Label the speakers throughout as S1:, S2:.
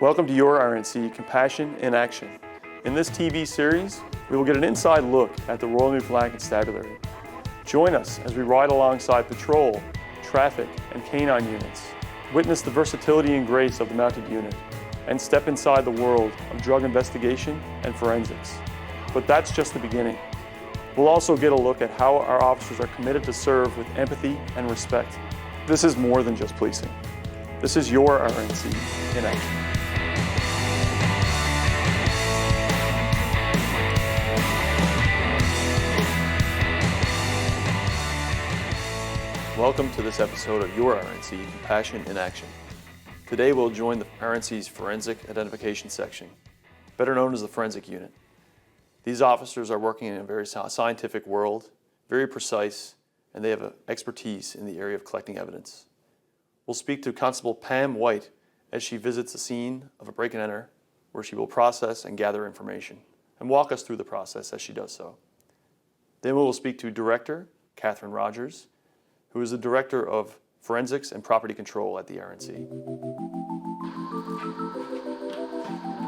S1: Welcome to your RNC, Compassion in Action. In this TV series, we will get an inside look at the Royal Newfoundland Constabulary. Join us as we ride alongside patrol, traffic, and canine units, witness the versatility and grace of the mounted unit, and step inside the world of drug investigation and forensics. But that's just the beginning. We'll also get a look at how our officers are committed to serve with empathy and respect. This is more than just policing. This is your RNC in action. Welcome to this episode of your RNC, Compassion in Action. Today we'll join the RNC's Forensic Identification Section, better known as the Forensic Unit. These officers are working in a very scientific world, very precise, and they have expertise in the area of collecting evidence. We'll speak to Constable Pam White as she visits the scene of a break-and-enter, where she will process and gather information, and walk us through the process as she does so. Then we will speak to Director Catherine Rogers, who is the Director of Forensics and Property Control at the RNC.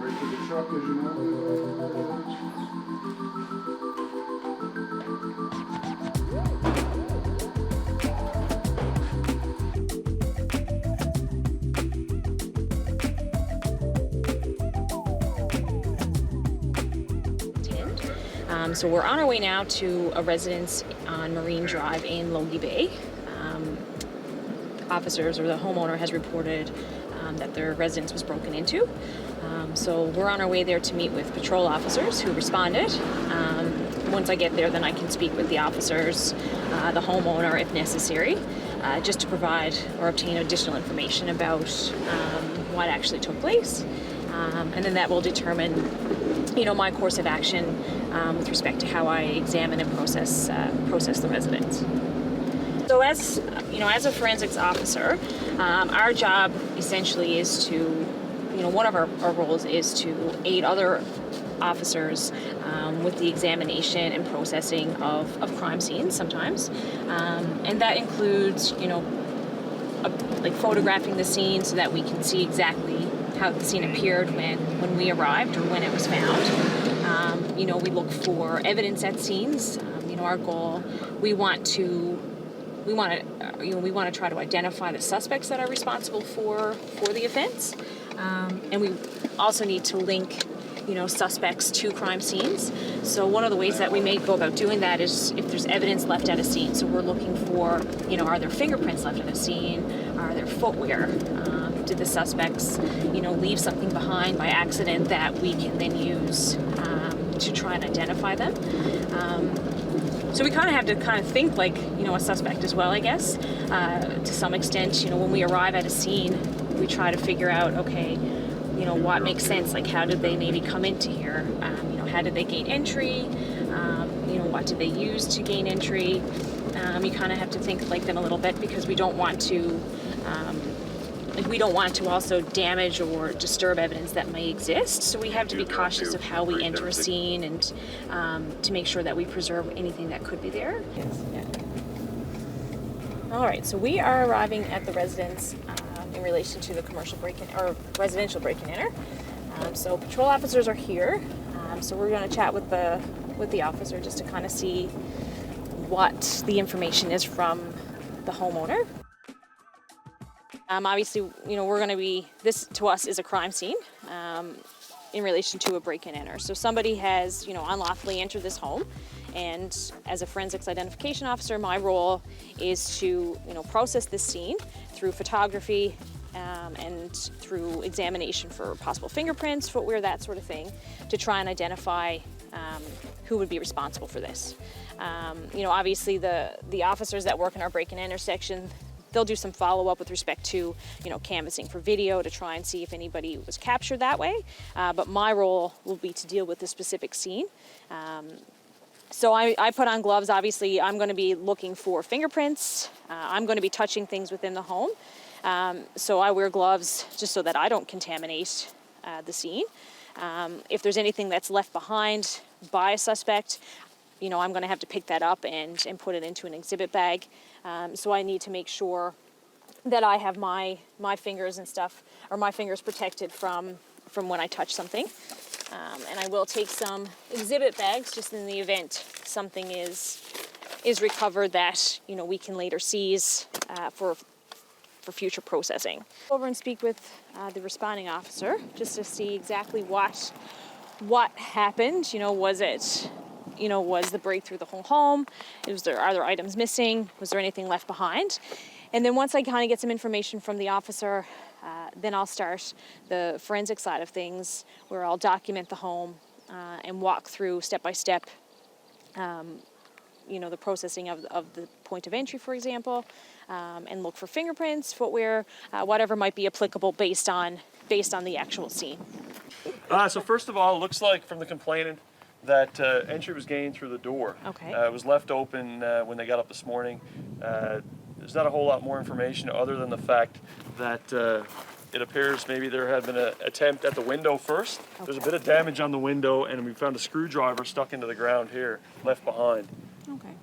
S2: Ready for the truck, as you know.
S3: So we're on our way now to a residence on Marine Drive in Logie Bay. Officers or the homeowner has reported that their residence was broken into. So we're on our way there to meet with patrol officers who responded. Once I get there, then I can speak with the officers, the homeowner if necessary, just to provide or obtain additional information about what actually took place. And then that will determine my course of action with respect to how I examine and process the residence. So as a forensics officer, our job essentially is to, one of our roles is to aid other officers with the examination and processing of crime scenes sometimes. And that includes, like photographing the scene so that we can see exactly how the scene appeared when we arrived or when it was found. We look for evidence at scenes. Our goal, we want to try to identify the suspects that are responsible for the offense, and we also need to link suspects to crime scenes. So one of the ways that we may go about doing that is if there's evidence left at a scene. So we're looking for, are there fingerprints left at a scene? Are there footwear? Did the suspects, leave something behind by accident that we can then use to try and identify them? So we kind of have to think like, a suspect as well, I guess. To some extent, when we arrive at a scene, we try to figure out, okay, what makes sense? Like, how did they maybe come into here? How did they gain entry? What did they use to gain entry? You kind of have to think like them a little bit because we don't want to also damage or disturb evidence that may exist. So we have to be cautious of how we enter a scene and to make sure that we preserve anything that could be there. Yes. Yeah. All right, so we are arriving at the residence in relation to the commercial break-in or residential break-and-enter. So patrol officers are here. So we're going to chat with the officer just to kind of see what the information is from the homeowner. Obviously, we're going to be, this to us is a crime scene in relation to a break-and-enter. So somebody has, unlawfully entered this home, and as a forensics identification officer, my role is to, process this scene through photography and through examination for possible fingerprints, footwear, that sort of thing, to try and identify who would be responsible for this. Obviously the officers that work in our break-and-enter section, they'll do some follow-up with respect to, canvassing for video to try and see if anybody was captured that way. But my role will be to deal with the specific scene. So I put on gloves. Obviously, I'm going to be looking for fingerprints. I'm going to be touching things within the home. So I wear gloves just so that I don't contaminate the scene. If there's anything that's left behind by a suspect, I'm going to have to pick that up and put it into an exhibit bag. So I need to make sure that I have my fingers and stuff, or my fingers protected from when I touch something. And I will take some exhibit bags just in the event something is recovered that, you know, we can later seize for future processing. Go over and speak with the responding officer just to see exactly what happened. You know, was the breakthrough the whole home? Are there items missing? Was there anything left behind? And then once I kind of get some information from the officer, then I'll start the forensic side of things, where I'll document the home and walk through step by step, you know, the processing of the point of entry, for example, and look for fingerprints, footwear, whatever might be applicable based on the actual scene.
S1: So first of all, it looks like from the complainant that entry was gained through the door.
S3: Okay.
S1: It was left open when they got up this morning. There's not a whole lot more information other than the fact that it appears maybe there had been an attempt at the window first. Okay. There's a bit of damage on the window, and we found a screwdriver stuck into the ground here, left behind.
S3: Okay.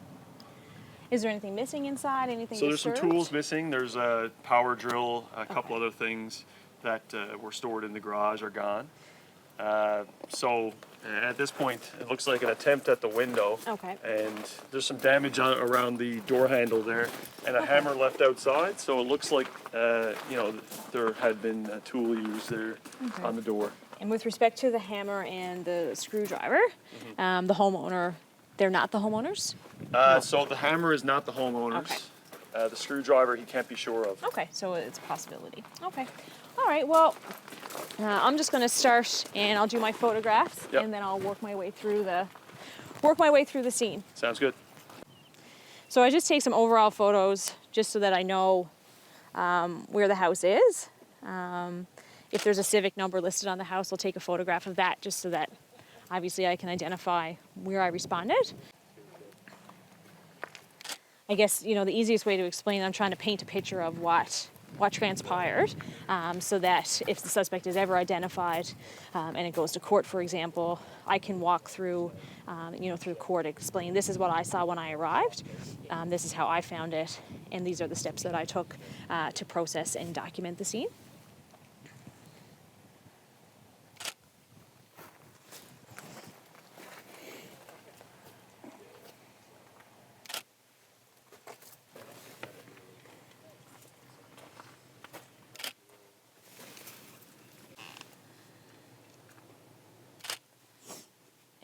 S3: Is there anything missing inside? Anything
S1: So there's
S3: disturbed?
S1: some tools missing. There's a power drill, a couple other things that were stored in the garage are gone. So at this point, it looks like an attempt at the window.
S3: Okay.
S1: And there's some damage around the door handle there, and a hammer left outside. So it looks like, you know, there had been a tool used there on the door.
S3: And with respect to the hammer and the screwdriver, the homeowner, they're not the homeowners?
S1: So the hammer is not the homeowner's.
S3: Okay.
S1: The screwdriver, he can't be sure of.
S3: Okay, so it's a possibility. Okay. All right, well, I'm just going to start and I'll do my photographs, and then I'll work my way through the scene.
S1: Sounds good.
S3: So I just take some overall photos just so that I know where the house is. If there's a civic number listed on the house, I'll take a photograph of that just so that obviously I can identify where I responded. I guess, you know, the easiest way to explain it, I'm trying to paint a picture of what transpired, so that if the suspect is ever identified and it goes to court, for example, I can walk through, you know, through court, explain this is what I saw when I arrived, this is how I found it, and these are the steps that I took to process and document the scene.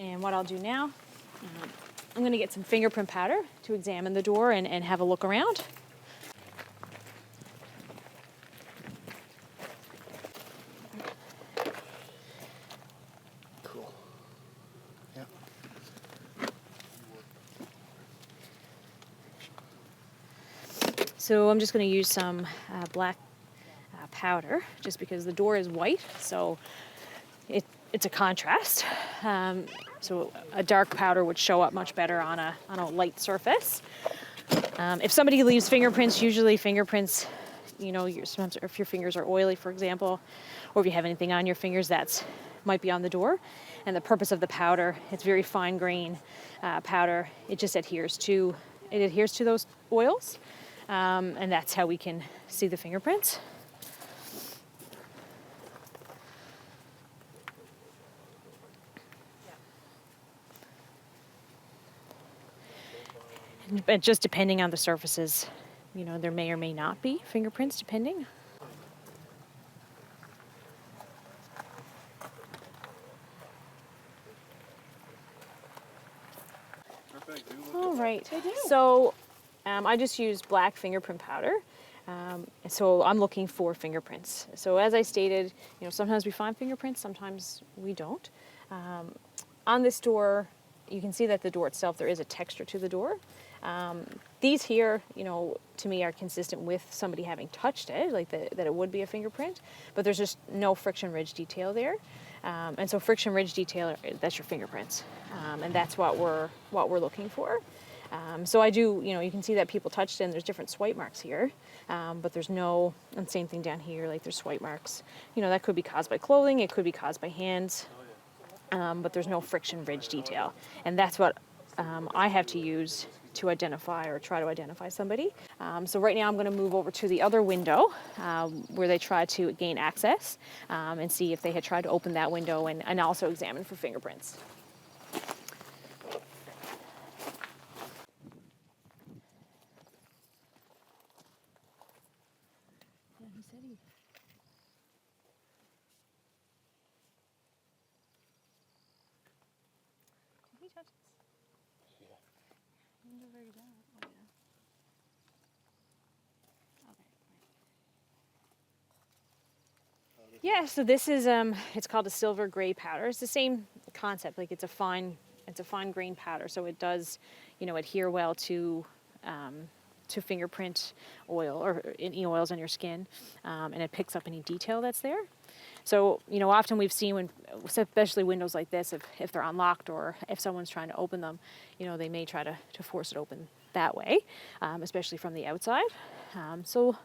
S3: And what I'll do now, I'm going to get some fingerprint powder to examine the door and have a look around.
S2: Cool. Yeah.
S3: So I'm just going to use some black powder, just because the door is white, so it's a contrast. So a dark powder would show up much better on a light surface. If somebody leaves fingerprints, usually fingerprints, you know, sometimes if your fingers are oily, for example, or if you have anything on your fingers, that might be on the door. And the purpose of the powder, it's very fine grain powder. It just adheres to those oils, and that's how we can see the fingerprints. But just depending on the surfaces, you know, there may or may not be fingerprints, depending. All right. So I just used black fingerprint powder. So I'm looking for fingerprints. So as I stated, you know, sometimes we find fingerprints, sometimes we don't. On this door, you can see that the door itself, there is a texture to the door. These here, you know, to me are consistent with somebody having touched it, like that it would be a fingerprint, but there's just no friction ridge detail there. And so friction ridge detail, that's your fingerprints. And that's what we're looking for. So I do, you know, you can see that people touched it and there's different swipe marks here, but there's no, and same thing down here, like there's swipe marks. You know, that could be caused by clothing, it could be caused by hands, but there's no friction ridge detail. And that's what I have to use to identify or try to identify somebody. So right now I'm going to move over to the other window where they try to gain access and see if they had tried to open that window and also examine for fingerprints. Yeah, he said he... Did he touch this?
S2: Yeah.
S3: I wonder where he got it. Oh, yeah. Okay. Yeah, so this is it's called a silver gray powder. It's the same concept, like it's a fine grain powder, so it does, adhere well to fingerprint oil or any oils on your skin, and it picks up any detail that's there. So, often we've seen when, especially windows like this, if they're unlocked or if someone's trying to open them, they may try to force it open that way, especially from the outside. So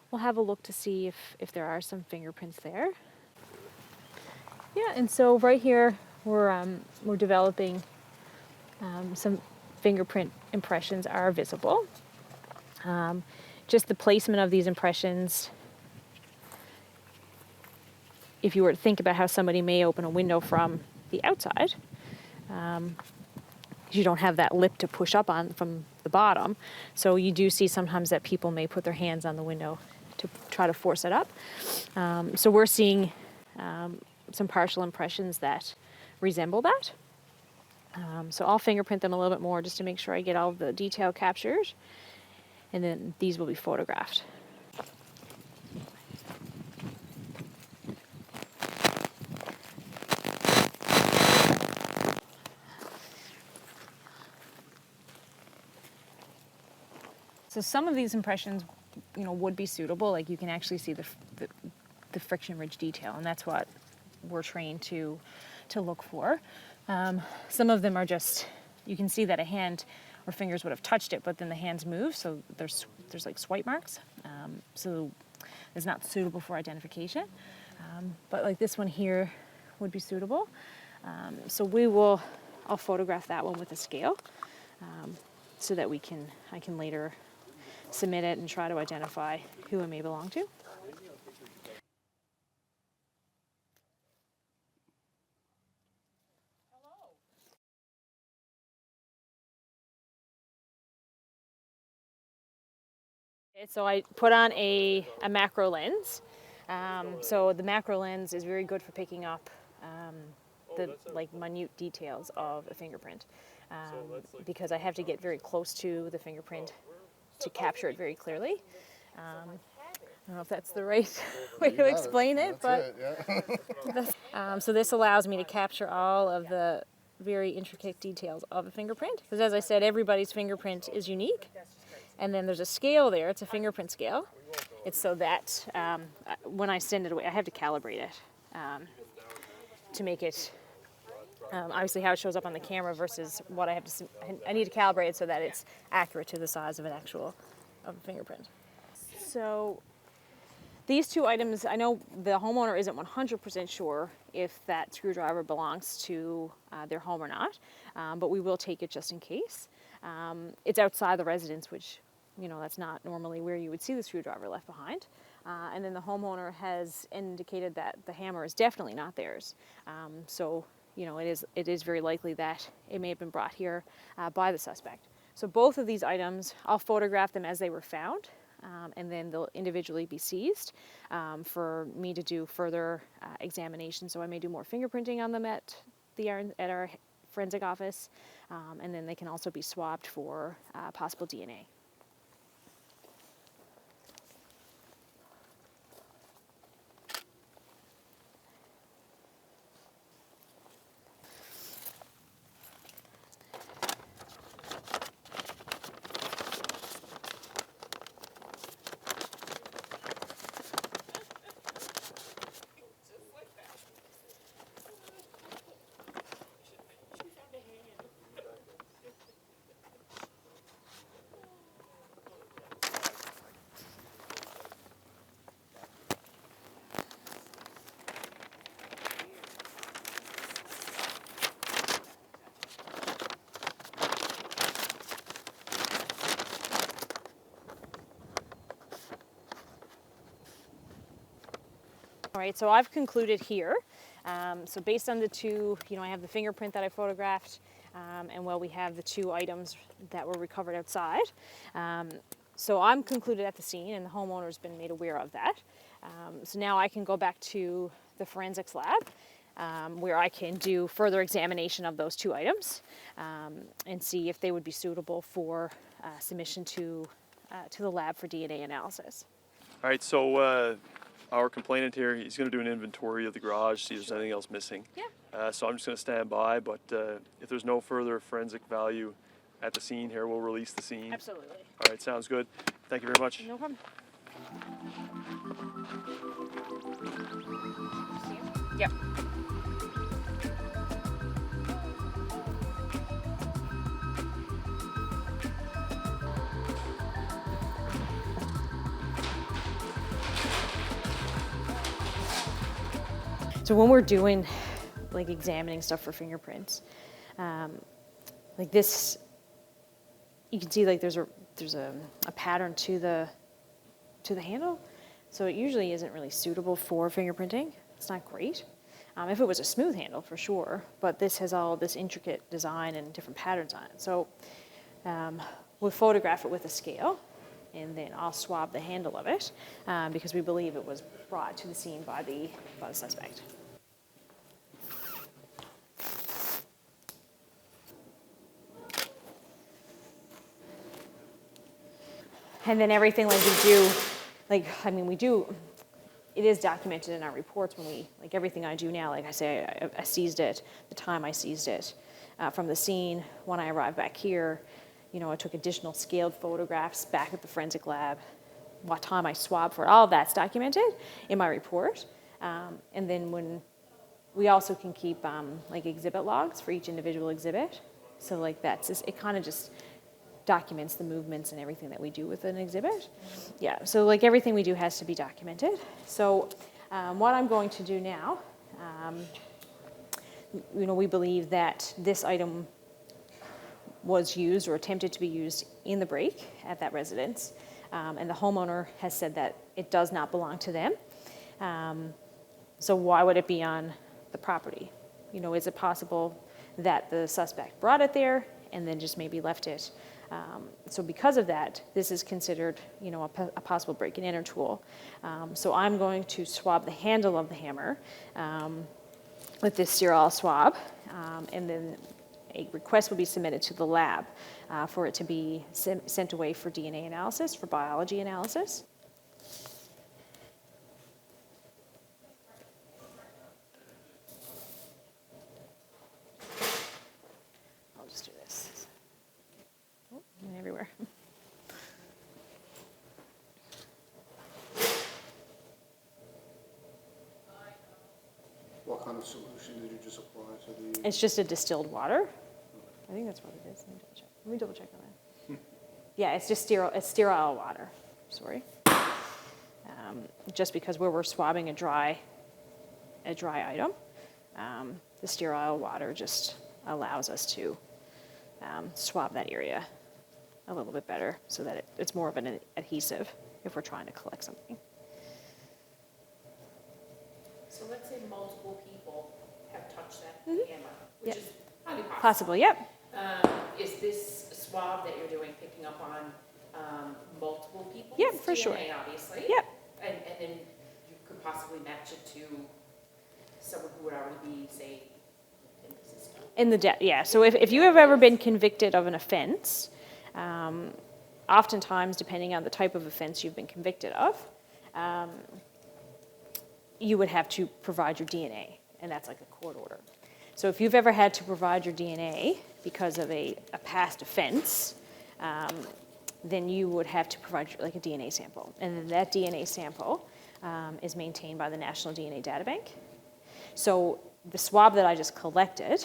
S3: we'll have a look to see if there are some fingerprints there. Yeah, and so right here we're developing some fingerprint impressions are visible. Just the placement of these impressions. If you were to think about how somebody may open a window from the outside, you don't have that lip to push up on from the bottom. So you do see sometimes that people may put their hands on the window to try to force it up. So we're seeing some partial impressions that resemble that. So I'll fingerprint them a little bit more just to make sure I get all of the detail captured. And then these will be photographed. So some of these impressions, would be suitable. Like you can actually see the friction ridge detail, and that's what we're trained to look for. Some of them are just, you can see that a hand or fingers would have touched it, but then the hands move, so there's like swipe marks. So it's not suitable for identification. But like this one here would be suitable. So I'll photograph that one with a scale, so that I can later submit it and try to identify who it may belong to. So I put on a macro lens. So the macro lens is very good for picking up the minute details of a fingerprint, because I have to get very close to the fingerprint to capture it very clearly. I don't know if that's the right way to explain it, but so this allows me to capture all of the very intricate details of a fingerprint, because as I said, everybody's fingerprint is unique. And then there's a scale there. It's a fingerprint scale. It's so that when I send it away, I have to calibrate it to make it obviously how it shows up on the camera versus what I have to. I need to calibrate it so that it's accurate to the size of a fingerprint. So these two items, I know the homeowner isn't 100% sure if that screwdriver belongs to their home or not, but we will take it just in case. It's outside the residence, which, that's not normally where you would see the screwdriver left behind. And then the homeowner has indicated that the hammer is definitely not theirs. So, it is very likely that it may have been brought here by the suspect. So both of these items, I'll photograph them as they were found, and then they'll individually be seized for me to do further examination. So I may do more fingerprinting on them at our forensic office, and then they can also be swabbed for possible DNA. All right, so I've concluded here. So based on the two, I have the fingerprint that I photographed, and we have the two items that were recovered outside. So I'm concluded at the scene, and the homeowner's been made aware of that. So now I can go back to the forensics lab, where I can do further examination of those two items and see if they would be suitable for submission to the lab for DNA analysis.
S1: All right, so our complainant here, he's going to do an inventory of the garage, see if there's anything else missing.
S3: Yeah.
S1: So I'm just going to stand by, but if there's no further forensic value at the scene here, we'll release the scene.
S3: Absolutely.
S1: All right, sounds good. Thank you very much.
S3: No problem. Yep. So when we're doing, like, examining stuff for fingerprints, like this, you can see like there's a pattern to the handle, so it usually isn't really suitable for fingerprinting. It's not great. If it was a smooth handle, for sure, but this has all this intricate design and different patterns on it. So we'll photograph it with a scale, and then I'll swab the handle of it because we believe it was brought to the scene by the suspect. And then everything like we do, it is documented in our reports when everything I do now, like I say, I seized it, the time I seized it from the scene. When I arrived back here, I took additional scaled photographs back at the forensic lab, what time I swabbed for it, all of that's documented in my report. And then when we also can keep exhibit logs for each individual exhibit. So it kind of just documents the movements and everything that we do with an exhibit. Yeah, so everything we do has to be documented. So what I'm going to do now, we believe that this item was used or attempted to be used in the break at that residence, and the homeowner has said that it does not belong to them. So why would it be on the property? Is it possible that the suspect brought it there and then just maybe left it? So because of that, this is considered, a possible break-and-enter tool. So I'm going to swab the handle of the hammer with this sterile swab, and then a request will be submitted to the lab for it to be sent away for DNA analysis, for biology analysis. I'll just do this. Oh, everywhere.
S2: What kind of solution did you just apply to the?
S3: It's just a distilled water. I think that's what it is. Let me double check on that. Yeah, it's just sterile. It's sterile water. Sorry. Just because where we're swabbing a dry item, the sterile water just allows us to swab that area a little bit better, so that it's more of an adhesive if we're trying to collect something.
S4: So let's say multiple people have touched that hammer, which
S3: Yep.
S4: is highly possible.
S3: Possible. Yep.
S4: Is this swab that you're doing picking up on multiple people's
S3: Yep, for
S4: DNA,
S3: sure.
S4: obviously?
S3: Yep.
S4: And then you could possibly match it to someone who would already be, say, in the system?
S3: Yeah. So if you have ever been convicted of an offense, oftentimes, depending on the type of offense you've been convicted of, you would have to provide your DNA, and that's like a court order. So if you've ever had to provide your DNA because of a past offense, then you would have to provide like a DNA sample. And then that DNA sample is maintained by the National DNA Data Bank. So the swab that I just collected,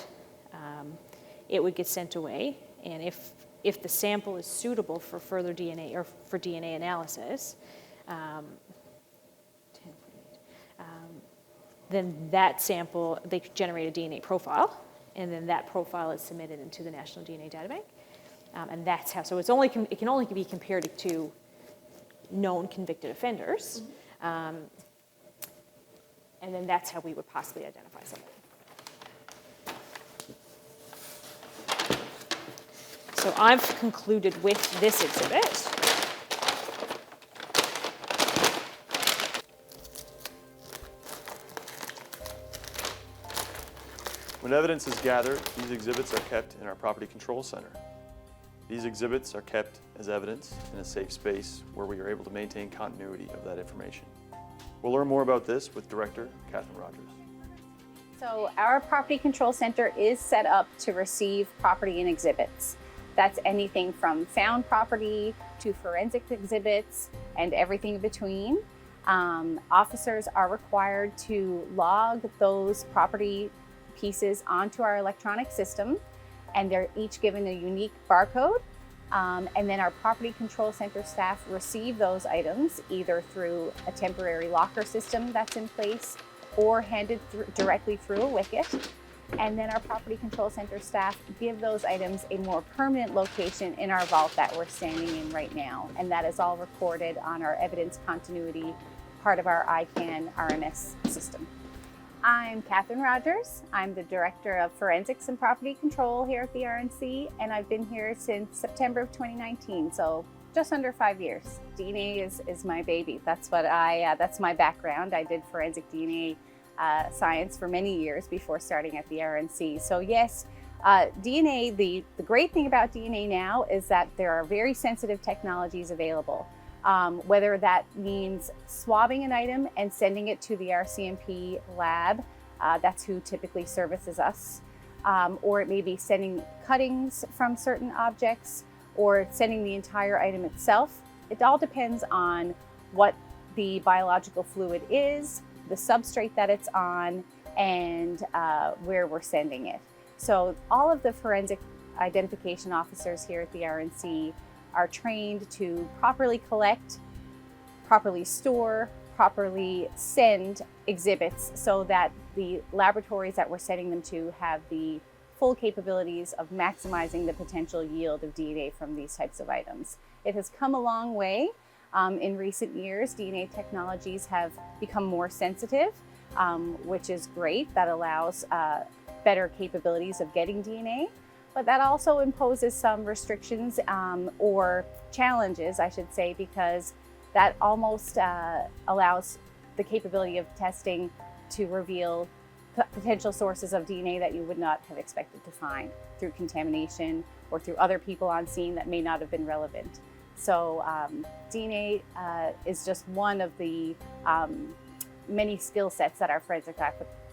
S3: it would get sent away, and if the sample is suitable for further DNA or for DNA analysis, then that sample, they generate a DNA profile, and then that profile is submitted into the National DNA Data Bank. And that's how, so it can only be compared to known convicted offenders. and then that's how we would possibly identify somebody. So I've concluded with this exhibit.
S1: When evidence is gathered, these exhibits are kept in our Property Control Center. These exhibits are kept as evidence in a safe space where we are able to maintain continuity of that information. We'll learn more about this with Director Catherine Rogers.
S5: So our Property Control Center is set up to receive property and exhibits. That's anything from found property to forensic exhibits and everything in between. Officers are required to log those property pieces onto our electronic system, and they're each given a unique barcode. And then our Property Control Center staff receive those items either through a temporary locker system that's in place or handed directly through a wicket. And then our Property Control Center staff give those items a more permanent location in our vault that we're standing in right now. And that is all recorded on our evidence continuity, part of our ICANN RMS system. I'm Catherine Rogers. I'm the Director of Forensics and Property Control here at the RNC, and I've been here since September of 2019, so just under 5 years. DNA is my baby. That's my background. I did forensic DNA science for many years before starting at the RNC. So yes, DNA, the great thing about DNA now is that there are very sensitive technologies available. Whether that means swabbing an item and sending it to the RCMP lab, that's who typically services us, or it may be sending cuttings from certain objects or sending the entire item itself. It all depends on what the biological fluid is, the substrate that it's on, and where we're sending it. So all of the forensic identification officers here at the RNC are trained to properly collect, properly store, properly send exhibits so that the laboratories that we're sending them to have the full capabilities of maximizing the potential yield of DNA from these types of items. It has come a long way. In recent years, DNA technologies have become more sensitive, which is great. That allows better capabilities of getting DNA. But that also imposes some restrictions or challenges, I should say, because that almost allows the capability of testing to reveal potential sources of DNA that you would not have expected to find through contamination or through other people on scene that may not have been relevant. So DNA is just one of the many skill sets that our forensic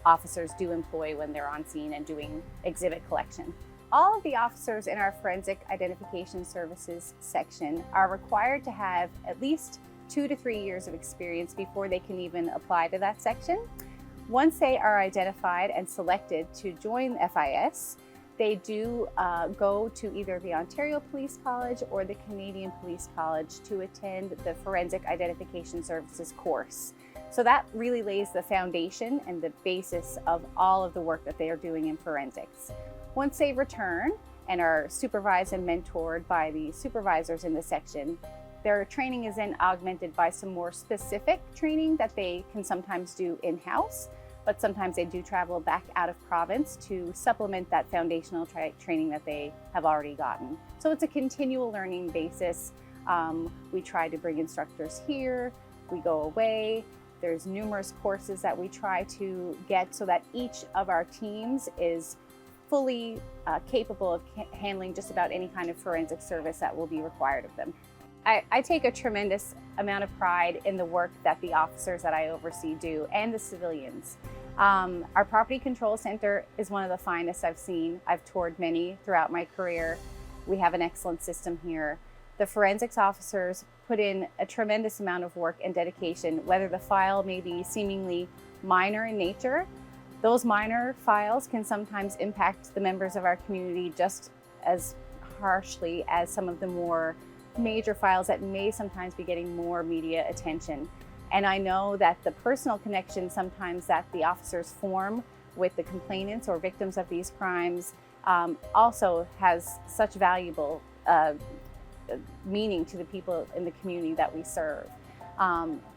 S5: officers do employ when they're on scene and doing exhibit collection. All of the officers in our Forensic Identification Services section are required to have at least 2 to 3 years of experience before they can even apply to that section. Once they are identified and selected to join FIS, they do go to either the Ontario Police College or the Canadian Police College to attend the Forensic Identification Services course. So that really lays the foundation and the basis of all of the work that they are doing in forensics. Once they return and are supervised and mentored by the supervisors in the section, their training is then augmented by some more specific training that they can sometimes do in-house, but sometimes they do travel back out of province to supplement that foundational training that they have already gotten. So it's a continual learning basis. We try to bring instructors here, we go away. There's numerous courses that we try to get so that each of our teams is fully capable of handling just about any kind of forensic service that will be required of them. I take a tremendous amount of pride in the work that the officers that I oversee do and the civilians. Our Property Control Center is one of the finest I've seen. I've toured many throughout my career. We have an excellent system here. The forensics officers put in a tremendous amount of work and dedication, whether the file may be seemingly minor in nature. Those minor files can sometimes impact the members of our community just as harshly as some of the more major files that may sometimes be getting more media attention. And I know that the personal connection sometimes that the officers form with the complainants or victims of these crimes also has such valuable meaning to the people in the community that we serve.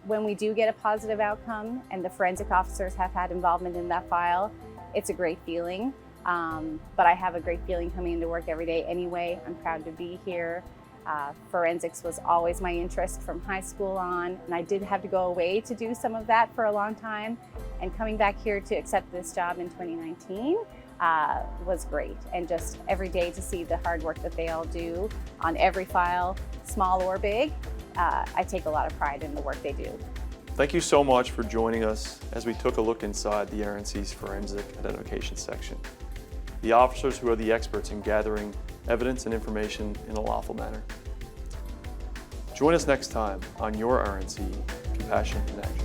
S5: When we do get a positive outcome and the forensic officers have had involvement in that file, it's a great feeling. But I have a great feeling coming into work every day anyway. I'm proud to be here. Forensics was always my interest from high school on, and I did have to go away to do some of that for a long time. And coming back here to accept this job in 2019 was great. And just every day to see the hard work that they all do on every file, small or big, I take a lot of pride in the work they do.
S1: Thank you so much for joining us as we took a look inside the RNC's forensic identification section. The officers who are the experts in gathering evidence and information in a lawful manner. Join us next time on your RNC, Compassion in Action.